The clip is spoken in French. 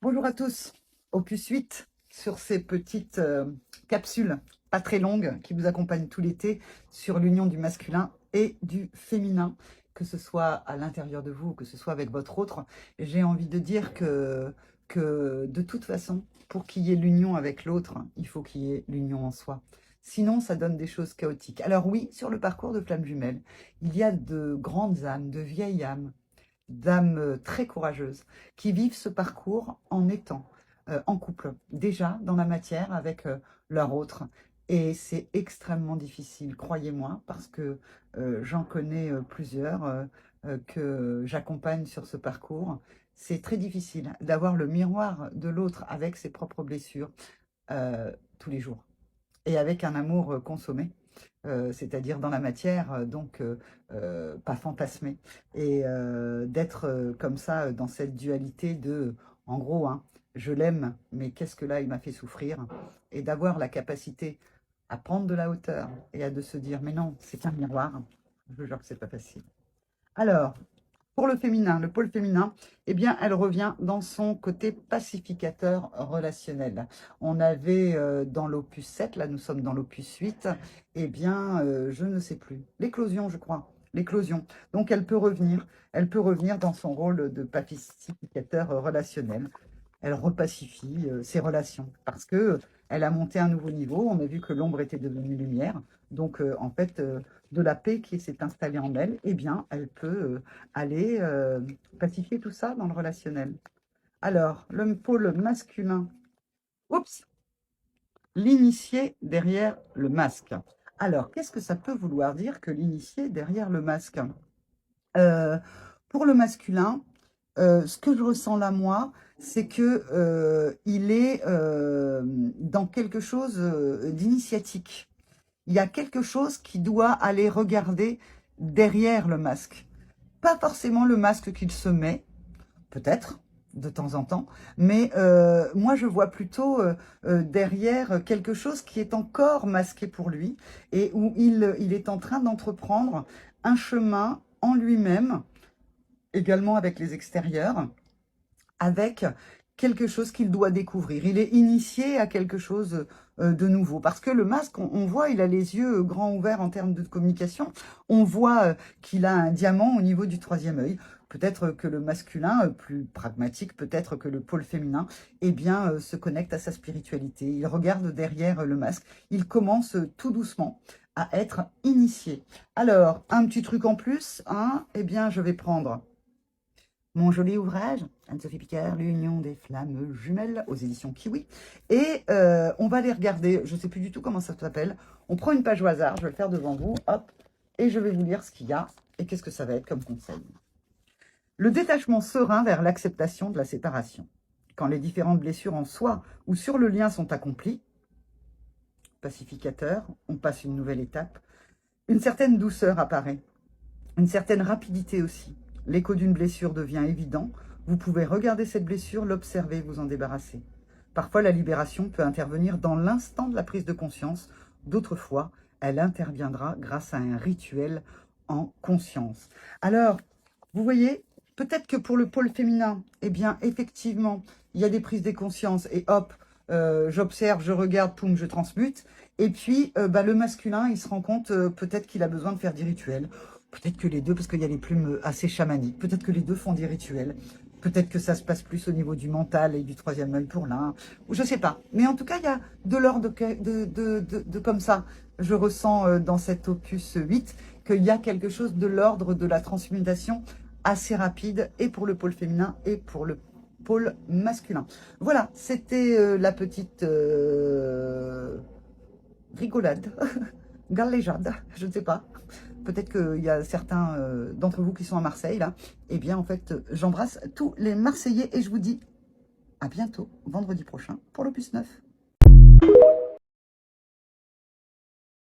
Bonjour à tous, opus 8 sur ces petites capsules pas très longues qui vous accompagnent tout l'été sur l'union du masculin et du féminin, que ce soit à l'intérieur de vous ou que ce soit avec votre autre. J'ai envie de dire que de toute façon, pour qu'il y ait l'union avec l'autre, il faut qu'il y ait l'union en soi. Sinon, ça donne des choses chaotiques. Alors oui, sur le parcours de flammes jumelles, il y a de grandes âmes, de vieilles âmes, d'âmes très courageuses qui vivent ce parcours en étant en couple, déjà dans la matière avec leur autre. Et c'est extrêmement difficile, croyez-moi, parce que j'en connais plusieurs que j'accompagne sur ce parcours. C'est très difficile d'avoir le miroir de l'autre avec ses propres blessures tous les jours et avec un amour consommé. C'est-à-dire dans la matière, donc pas fantasmé. Et d'être comme ça, dans cette dualité de, en gros, hein, je l'aime, mais qu'est-ce que là, il m'a fait souffrir? Et d'avoir la capacité à prendre de la hauteur et à de se dire, mais non, c'est qu'un miroir. Je vous jure que c'est pas facile. Alors, pour le féminin, le pôle féminin, eh bien, elle revient dans son côté pacificateur relationnel. On avait dans l'opus 7, là nous sommes dans l'opus 8, eh bien, je ne sais plus, l'éclosion, je crois, l'éclosion. Donc, elle peut revenir dans son rôle de pacificateur relationnel. Elle repacifie ses relations parce que elle a monté un nouveau niveau. On a vu que l'ombre était devenue lumière. Donc, en fait, de la paix qui s'est installée en elle, eh bien, elle peut aller pacifier tout ça dans le relationnel. Alors, le pôle masculin, oups, l'initié derrière le masque. Alors, qu'est-ce que ça peut vouloir dire que l'initié derrière le masque? Pour le masculin, ce que je ressens là, moi, c'est que il est dans quelque chose d'initiatique. Il y a quelque chose qui doit aller regarder derrière le masque. Pas forcément le masque qu'il se met, peut-être, de temps en temps, mais moi je vois plutôt derrière quelque chose qui est encore masqué pour lui et où il est en train d'entreprendre un chemin en lui-même, également avec les extérieurs, avec quelque chose qu'il doit découvrir. Il est initié à quelque chose de nouveau. Parce que le masque, on voit, il a les yeux grands ouverts en termes de communication. On voit qu'il a un diamant au niveau du troisième œil. Peut-être que le masculin, plus pragmatique, peut-être que le pôle féminin, eh bien, se connecte à sa spiritualité. Il regarde derrière le masque. Il commence tout doucement à être initié. Alors, un petit truc en plus, hein, eh bien, je vais prendre mon joli ouvrage, Anne-Sophie Picard, L'Union des flammes jumelles, aux éditions Kiwi. Et on va les regarder, je ne sais plus du tout comment ça s'appelle. On prend une page au hasard, je vais le faire devant vous, hop, et je vais vous lire ce qu'il y a et qu'est-ce que ça va être comme conseil. Le détachement serein vers l'acceptation de la séparation. Quand les différentes blessures en soi ou sur le lien sont accomplies, pacificateur, on passe une nouvelle étape, une certaine douceur apparaît, une certaine rapidité aussi. L'écho d'une blessure devient évident. Vous pouvez regarder cette blessure, l'observer, vous en débarrasser. Parfois, la libération peut intervenir dans l'instant de la prise de conscience. D'autres fois, elle interviendra grâce à un rituel en conscience. Alors, vous voyez, peut-être que pour le pôle féminin, eh bien, effectivement, il y a des prises de conscience et hop, j'observe, je regarde, poum, je transmute. Et puis, le masculin, il se rend compte peut-être qu'il a besoin de faire des rituels. Peut-être que les deux, parce qu'il y a les plumes assez chamaniques, peut-être que les deux font des rituels. Peut-être que ça se passe plus au niveau du mental et du troisième œil pour l'un. Je ne sais pas. Mais en tout cas, il y a de l'ordre de comme ça. Je ressens dans cet opus 8 qu'il y a quelque chose de l'ordre de la transmutation assez rapide et pour le pôle féminin et pour le pôle masculin. Voilà, c'était la petite rigolade, galéjade, je ne sais pas. Peut-être qu'il y a certains d'entre vous qui sont à Marseille, là. Eh bien, en fait, j'embrasse tous les Marseillais et je vous dis à bientôt, vendredi prochain, pour l'opus 9.